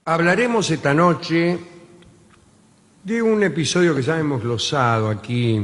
Hablaremos esta noche de un episodio que ya hemos glosado aquí,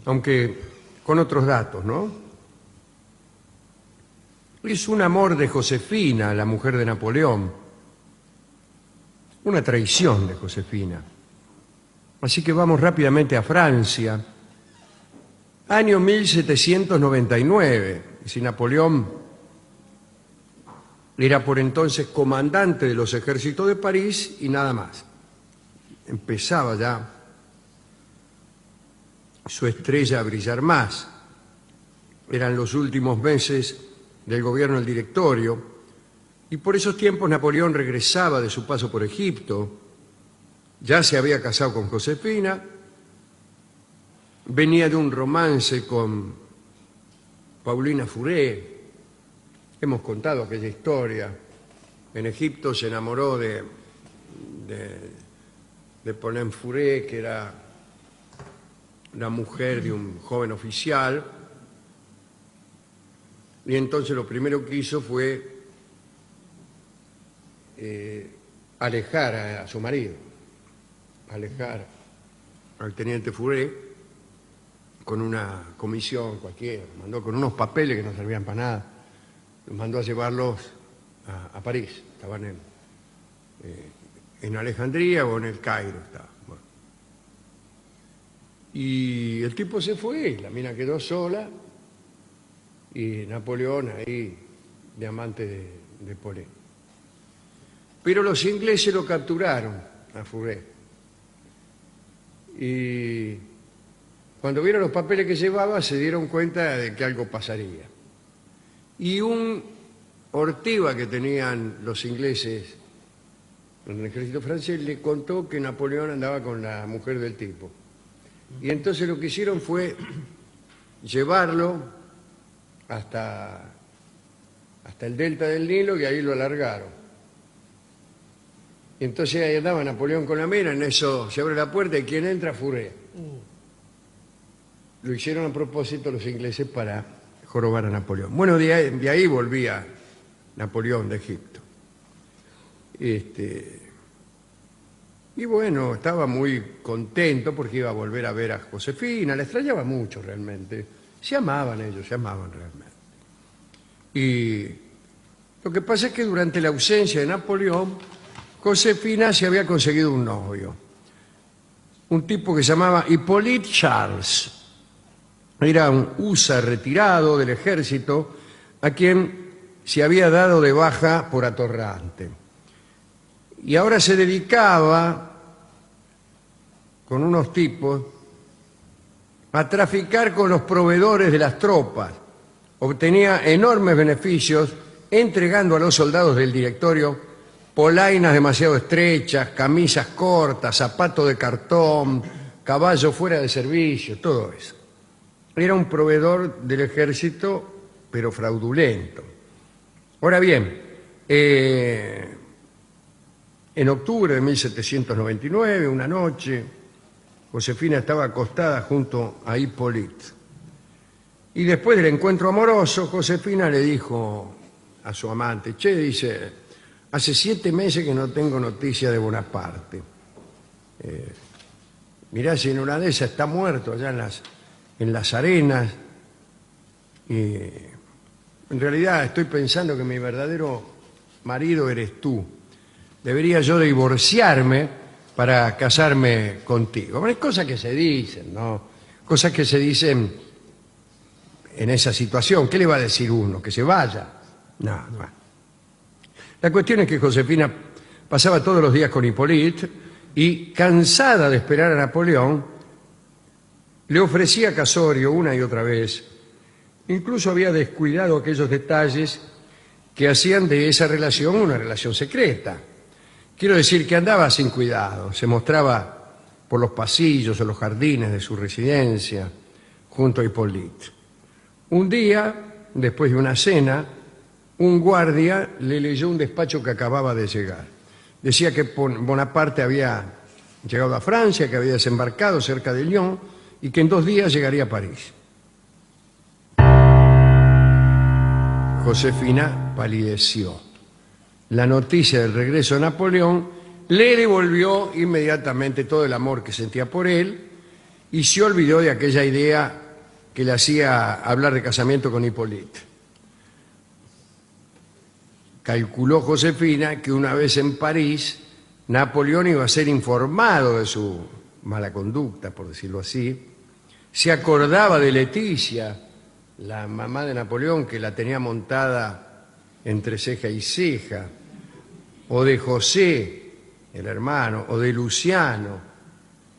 aunque con otros datos, ¿no? Es un amor de Josefina, la mujer de Napoleón, una traición de Josefina. Así que vamos rápidamente a Francia, año 1799, si Napoleón era por entonces comandante de los ejércitos de París y nada más. Empezaba ya su estrella a brillar más. Eran los últimos meses del gobierno del Directorio y por esos tiempos Napoleón regresaba de su paso por Egipto. Ya se había casado con Josefina, venía de un romance con Paulina Fouré. Hemos contado aquella historia. En Egipto se enamoró de Paulina Fouré, que era la mujer de un joven oficial, y entonces lo primero que hizo fue alejar a su marido, alejar al teniente Fouré con una comisión cualquiera, mandó con unos papeles que no servían para nada. Los mandó a llevarlos a París. Estaban en Alejandría o en el Cairo. Bueno. Y el tipo se fue, la mina quedó sola y Napoleón ahí de amante de Paulina. Pero los ingleses lo capturaron a Fouré. Y cuando vieron los papeles que llevaba se dieron cuenta de que algo pasaría. Y un ortiva que tenían los ingleses en el ejército francés le contó que Napoleón andaba con la mujer del tipo. Y entonces lo que hicieron fue llevarlo hasta el delta del Nilo y ahí lo alargaron. Y entonces ahí andaba Napoleón con la mina, en eso se abre la puerta y ¿quién entra? Fouré. Lo hicieron a propósito los ingleses para jorobar a Napoleón. Bueno, de ahí volvía Napoleón de Egipto. Y bueno, estaba muy contento porque iba a volver a ver a Josefina, la extrañaba mucho realmente. Se amaban ellos, se amaban realmente. Y lo que pasa es que durante la ausencia de Napoleón, Josefina se había conseguido un novio. Un tipo que se llamaba Hippolyte Charles. Era un húsar retirado del ejército a quien se había dado de baja por atorrante. Y ahora se dedicaba con unos tipos a traficar con los proveedores de las tropas. Obtenía enormes beneficios entregando a los soldados del Directorio polainas demasiado estrechas, camisas cortas, zapatos de cartón, caballos fuera de servicio, todo eso. Era un proveedor del ejército, pero fraudulento. Ahora bien, en octubre de 1799, una noche, Josefina estaba acostada junto a Hippolyte. Y después del encuentro amoroso, Josefina le dijo a su amante, che, dice, hace 7 meses que no tengo noticia de Bonaparte. Mirá si en una de esas está muerto allá en las arenas, y en realidad estoy pensando que mi verdadero marido eres tú. Debería yo divorciarme para casarme contigo. Bueno, es cosas que se dicen, ¿no? Cosas que se dicen en esa situación. ¿Qué le va a decir uno? ¿Que se vaya? No. La cuestión es que Josefina pasaba todos los días con Hippolyte y, cansada de esperar a Napoleón, le ofrecía casorio una y otra vez. Incluso había descuidado aquellos detalles que hacían de esa relación una relación secreta. Quiero decir que andaba sin cuidado, se mostraba por los pasillos o los jardines de su residencia junto a Hippolyte. Un día, después de una cena, un guardia le leyó un despacho que acababa de llegar. Decía que Bonaparte había llegado a Francia, que había desembarcado cerca de Lyon y que en 2 días llegaría a París. Josefina palideció. la noticia del regreso de Napoleón, le devolvió inmediatamente todo el amor que sentía por él y se olvidó de aquella idea que le hacía hablar de casamiento con Hipólite. Calculó Josefina que una vez en París, Napoleón iba a ser informado de su mala conducta, por decirlo así. Se acordaba de Leticia, la mamá de Napoleón, que la tenía montada entre ceja y ceja, o de José, el hermano, o de Luciano,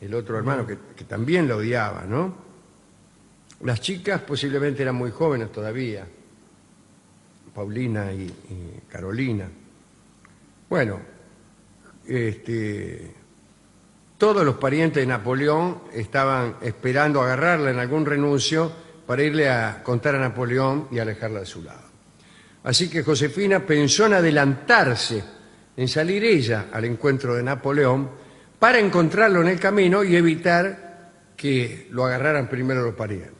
el otro hermano que también la odiaba, ¿no? Las chicas posiblemente eran muy jóvenes todavía, Paulina y Carolina. Bueno, todos los parientes de Napoleón estaban esperando agarrarla en algún renuncio para irle a contar a Napoleón y alejarla de su lado. Así que Josefina pensó en adelantarse, en salir ella al encuentro de Napoleón para encontrarlo en el camino y evitar que lo agarraran primero los parientes.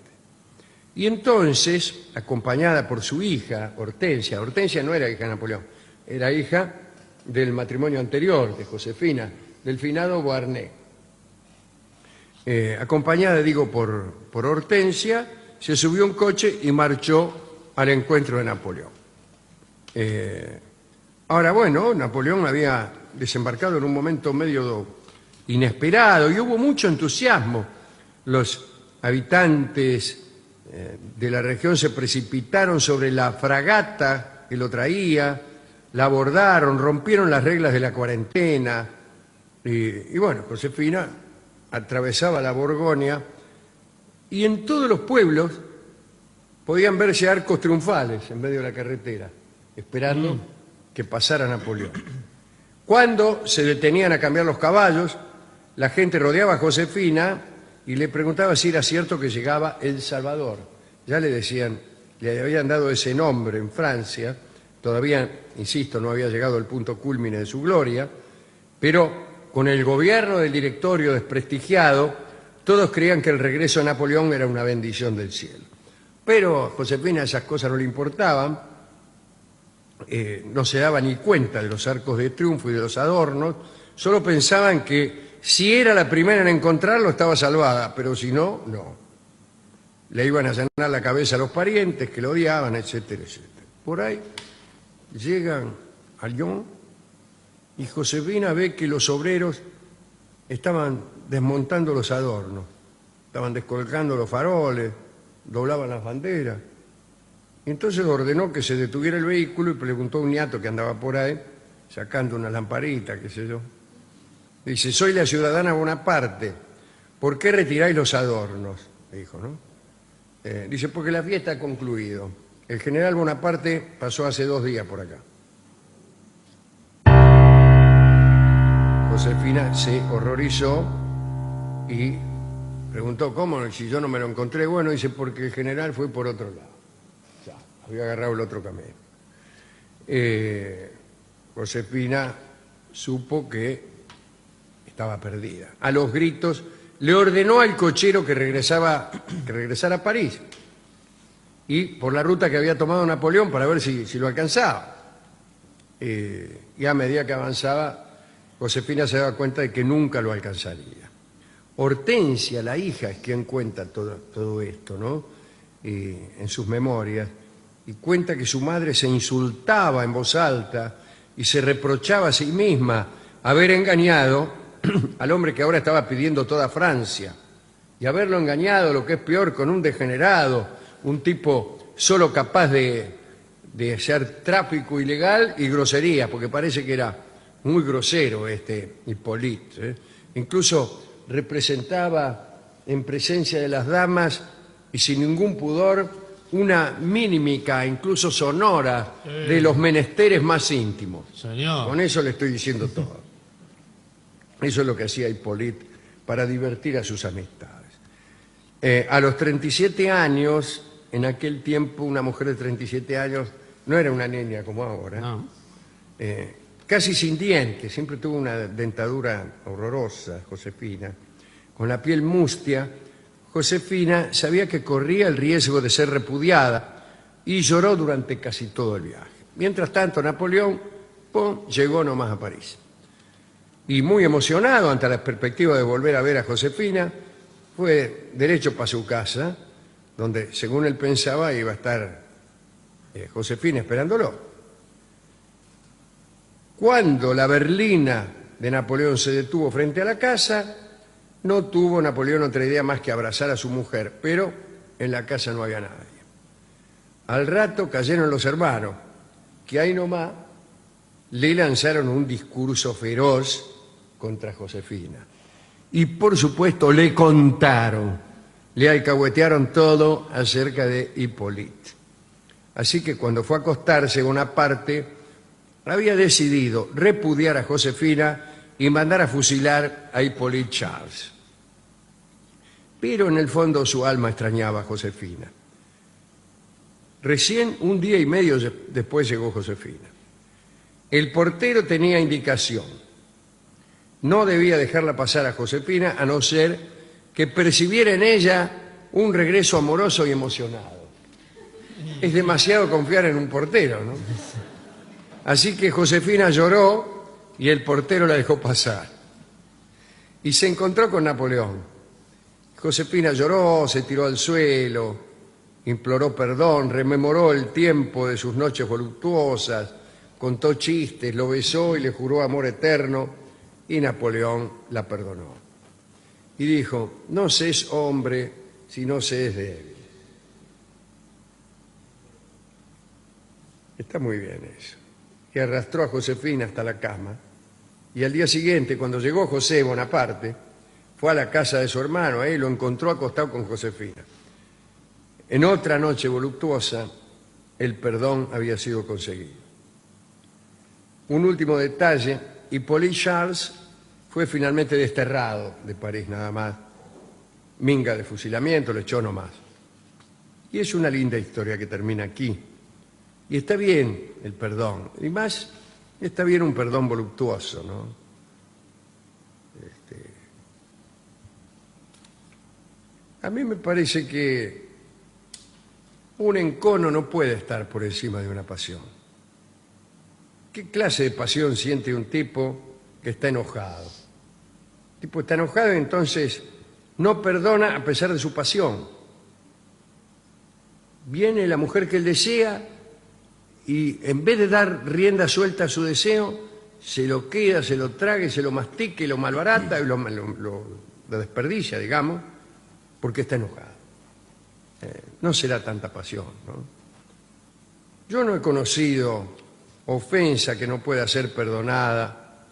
Y entonces, acompañada por su hija, Hortensia no era hija de Napoleón, era hija del matrimonio anterior de Josefina, del finado Beauharnais. Acompañada, digo, por Hortensia, se subió a un coche y marchó al encuentro de Napoleón. Ahora, bueno, Napoleón había desembarcado en un momento medio inesperado y hubo mucho entusiasmo. Los habitantes de la región se precipitaron sobre la fragata que lo traía, la abordaron, rompieron las reglas de la cuarentena y bueno, Josefina atravesaba la Borgoña y en todos los pueblos podían verse arcos triunfales en medio de la carretera, esperando que pasara Napoleón. Cuando se detenían a cambiar los caballos, la gente rodeaba a Josefina y le preguntaba si era cierto que llegaba El Salvador. Ya le decían, le habían dado ese nombre en Francia, todavía, insisto, no había llegado al punto cúlmine de su gloria, pero con el gobierno del Directorio desprestigiado, todos creían que el regreso de Napoleón era una bendición del cielo. Pero a Josefina esas cosas no le importaban, no se daba ni cuenta de los arcos de triunfo y de los adornos, solo pensaban que si era la primera en encontrarlo estaba salvada, pero si no, no. Le iban a allanar la cabeza a los parientes que lo odiaban, etcétera, etcétera. Por ahí llegan a Lyon y Josefina ve que los obreros estaban desmontando los adornos, estaban descolgando los faroles, doblaban las banderas. Y entonces ordenó que se detuviera el vehículo y preguntó a un niato que andaba por ahí, sacando una lamparita, qué sé yo. Dice, soy la ciudadana Bonaparte, ¿por qué retiráis los adornos? Dijo, ¿no? Dice, porque la fiesta ha concluido. El general Bonaparte pasó hace 2 días por acá. Josefina se horrorizó y preguntó, ¿cómo? Si yo no me lo encontré. Bueno, dice, porque el general fue por otro lado. Ya, había agarrado el otro camino. Josefina supo que estaba perdida. A los gritos le ordenó al cochero que regresara a París y por la ruta que había tomado Napoleón para ver si lo alcanzaba. Y a medida que avanzaba, Josefina se daba cuenta de que nunca lo alcanzaría. Hortensia, la hija, es quien cuenta todo esto, ¿no? En sus memorias, y cuenta que su madre se insultaba en voz alta y se reprochaba a sí misma haber engañado al hombre que ahora estaba pidiendo toda Francia y haberlo engañado, lo que es peor, con un degenerado, un tipo solo capaz de hacer tráfico ilegal y grosería, porque parece que era muy grosero este Hipólite. Incluso representaba en presencia de las damas y sin ningún pudor una mímica, incluso sonora, de los menesteres más íntimos. Señor. Con eso le estoy diciendo todo. Eso es lo que hacía Hipólite para divertir a sus amistades. A los 37 años, en aquel tiempo una mujer de 37 años no era una niña como ahora, No. Casi sin dientes, siempre tuvo una dentadura horrorosa, Josefina, con la piel mustia. Josefina sabía que corría el riesgo de ser repudiada y lloró durante casi todo el viaje. Mientras tanto, Napoleón pum, llegó nomás a París. Y muy emocionado ante la perspectiva de volver a ver a Josefina, fue derecho para su casa, donde, según él pensaba, iba a estar Josefina esperándolo. Cuando la berlina de Napoleón se detuvo frente a la casa, no tuvo Napoleón otra idea más que abrazar a su mujer, pero en la casa no había nadie. Al rato cayeron los hermanos, que ahí nomás le lanzaron un discurso feroz contra Josefina. Y por supuesto le contaron, le alcahuetearon todo acerca de Hippolyte. Así que cuando fue a acostarse, Bonaparte había decidido repudiar a Josefina y mandar a fusilar a Hippolyte Charles. Pero en el fondo su alma extrañaba a Josefina. Recién un día y medio después llegó Josefina. El portero tenía indicación. No debía dejarla pasar a Josefina a no ser que percibiera en ella un regreso amoroso y emocionado. Es demasiado confiar en un portero, ¿no? Así que Josefina lloró y el portero la dejó pasar. Y se encontró con Napoleón. Josefina lloró, se tiró al suelo, imploró perdón, rememoró el tiempo de sus noches voluptuosas, contó chistes, lo besó y le juró amor eterno, y Napoleón la perdonó. Y dijo: no se es hombre si no se es débil. Está muy bien eso. Y arrastró a Josefina hasta la cama, y al día siguiente, cuando llegó José Bonaparte, fue a la casa de su hermano, ahí lo encontró acostado con Josefina. En otra noche voluptuosa, el perdón había sido conseguido. Un último detalle: Hippolyte Charles fue finalmente desterrado de París, nada más. Minga de fusilamiento, lo echó nomás. Y es una linda historia que termina aquí. Y está bien el perdón, y más está bien un perdón voluptuoso, ¿no? A mí me parece que un encono no puede estar por encima de una pasión. ¿Qué clase de pasión siente un tipo que está enojado? El tipo está enojado y entonces no perdona a pesar de su pasión. Viene la mujer que él desea y en vez de dar rienda suelta a su deseo, se lo queda, se lo traga, se lo mastica y lo malbarata y lo desperdicia, digamos, porque está enojado. No será tanta pasión, ¿no? Yo no he conocido ofensa que no pueda ser perdonada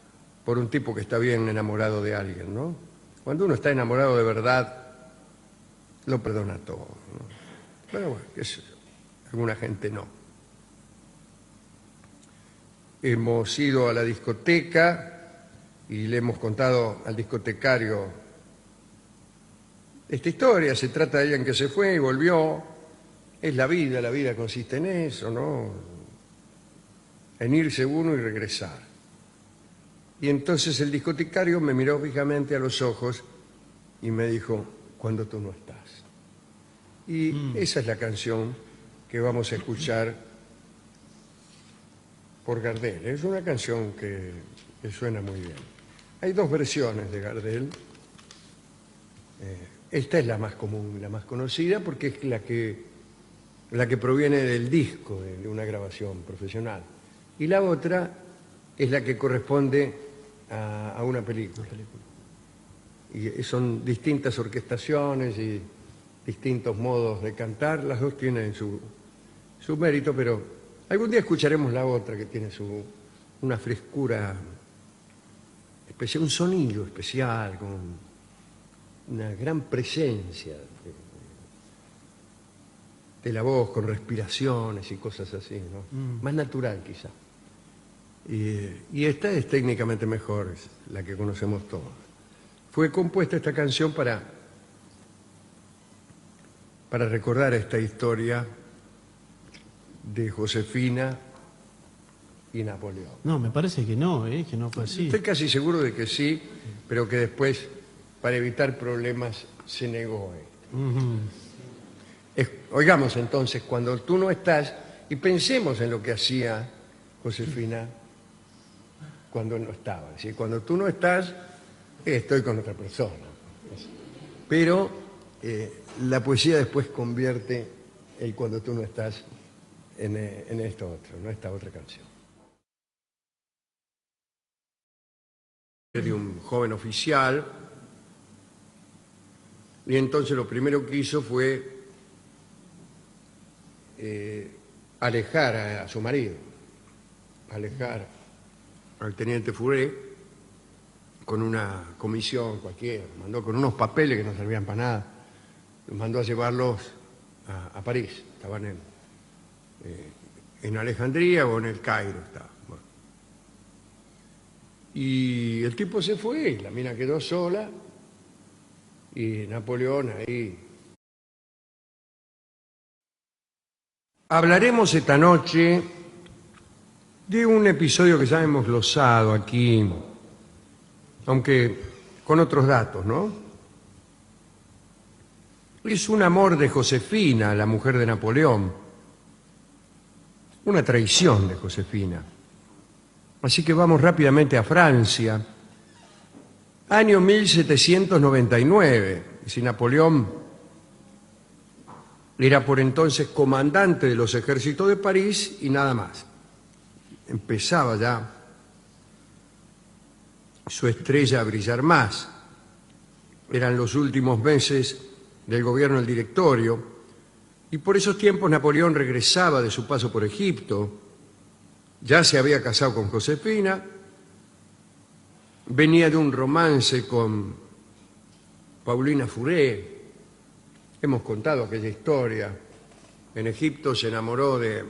por un tipo que está bien enamorado de alguien, ¿no? Cuando uno está enamorado de verdad, lo perdona todo, ¿no? Pero bueno, qué sé yo, alguna gente no. Hemos ido a la discoteca y le hemos contado al discotecario esta historia. Se trata de alguien que se fue y volvió. Es la vida consiste en eso, ¿no? En irse uno y regresar. Y entonces el discotecario me miró fijamente a los ojos y me dijo: cuando tú no estás. Y esa es la canción que vamos a escuchar por Gardel. Es una canción que suena muy bien. Hay dos versiones de Gardel. Esta es la más común, la más conocida, porque es la que proviene del disco, de una grabación profesional. Y la otra es la que corresponde a una película. Y son distintas orquestaciones y distintos modos de cantar. Las dos tienen su mérito, pero algún día escucharemos la otra, que tiene una frescura especial, un sonido especial, con una gran presencia de la voz, con respiraciones y cosas así, ¿no? Más natural quizá. Y esta es técnicamente mejor, es la que conocemos todos. Fue compuesta esta canción para recordar esta historia de Josefina y Napoleón. No, me parece que no fue así. Estoy casi seguro de que sí, pero que después, para evitar problemas, se negó. Oigamos entonces Cuando tú no estás y pensemos en lo que hacía Josefina cuando no estaba. Es decir, cuando tú no estás, estoy con otra persona. Pero la poesía después convierte el cuando tú no estás en esto otro, ¿no? Esta otra canción. De un joven oficial, y entonces lo primero que hizo fue alejar a su marido, alejar al teniente Fourré con una comisión cualquiera, mandó con unos papeles que no servían para nada, los mandó a llevarlos a París, estaban en Alejandría o en el Cairo. Bueno. Y el tipo se fue, la mina quedó sola y Napoleón ahí. Hablaremos esta noche de un episodio que ya hemos glosado aquí, aunque con otros datos, ¿no? Es un amor de Josefina, la mujer de Napoleón, una traición de Josefina. Así que vamos rápidamente a Francia, año 1799, si Napoleón era por entonces comandante de los ejércitos de París y nada más. Empezaba ya su estrella a brillar más. Eran los últimos meses del gobierno del Directorio y por esos tiempos Napoleón regresaba de su paso por Egipto, ya se había casado con Josefina, venía de un romance con Paulina Fourré. Hemos contado aquella historia. En Egipto se enamoró de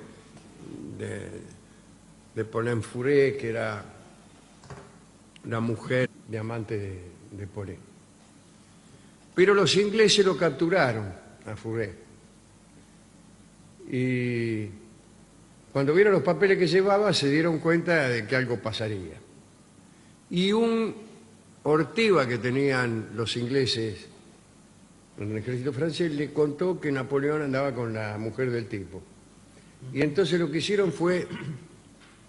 Paulina Fourré, que era la mujer de amante de Paulin. Pero los ingleses lo capturaron a Fourré. Y cuando vieron los papeles que llevaba se dieron cuenta de que algo pasaría. Y un ortiva que tenían los ingleses en el ejército francés le contó que Napoleón andaba con la mujer del tipo. Y entonces lo que hicieron fue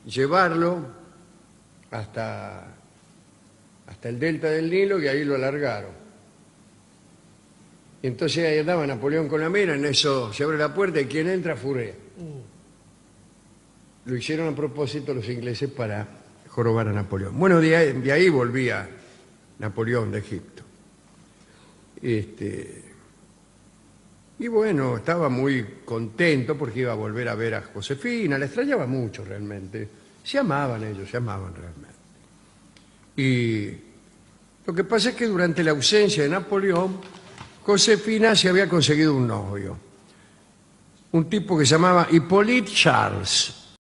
llevarlo hasta el delta del Nilo y ahí lo alargaron. Y entonces ahí andaba Napoleón con la mina, en eso se abre la puerta y ¿quién entra? Fourré. Lo hicieron a propósito los ingleses para jorobar a Napoleón. Bueno, de ahí volvía Napoleón de Egipto. Y bueno, estaba muy contento porque iba a volver a ver a Josefina, la extrañaba mucho realmente. Se amaban ellos, se amaban realmente. Y lo que pasa es que durante la ausencia de Napoleón, Josefina se había conseguido un novio, un tipo que se llamaba Hippolyte Charles.